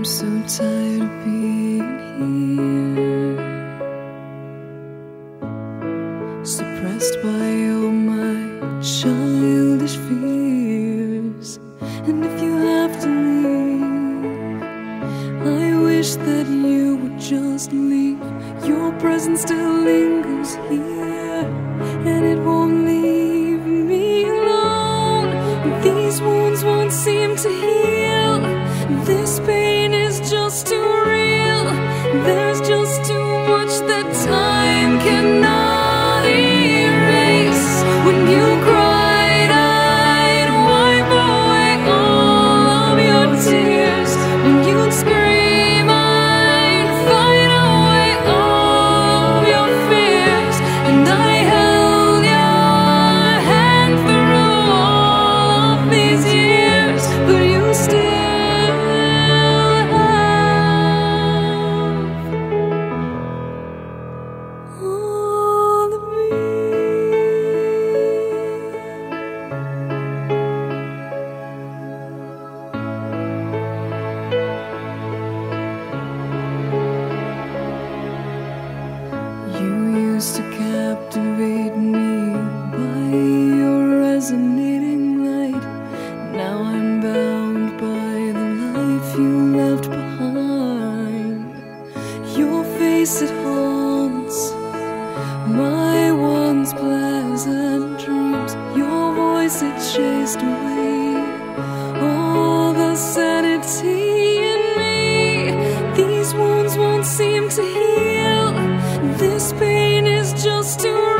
I'm so tired of being here, suppressed by all my childish fears. And if you have to leave, I wish that you would just leave. Your presence still lingers here, and it won't leave me alone. These wounds won't seem to heal. This pain is just too real. There's just too much that time cannot erase. When you cried, I'd wipe away all of your tears. When you'd scream, I'd fight away all of your fears. And I held your hand through all of these years, but you still to captivate me by your resonating light. Now I'm bound by the life you left behind. Your face, it haunts my once pleasant dreams. Your voice, it chased away all the sanity in me. These wounds won't seem to heal. This pain is just too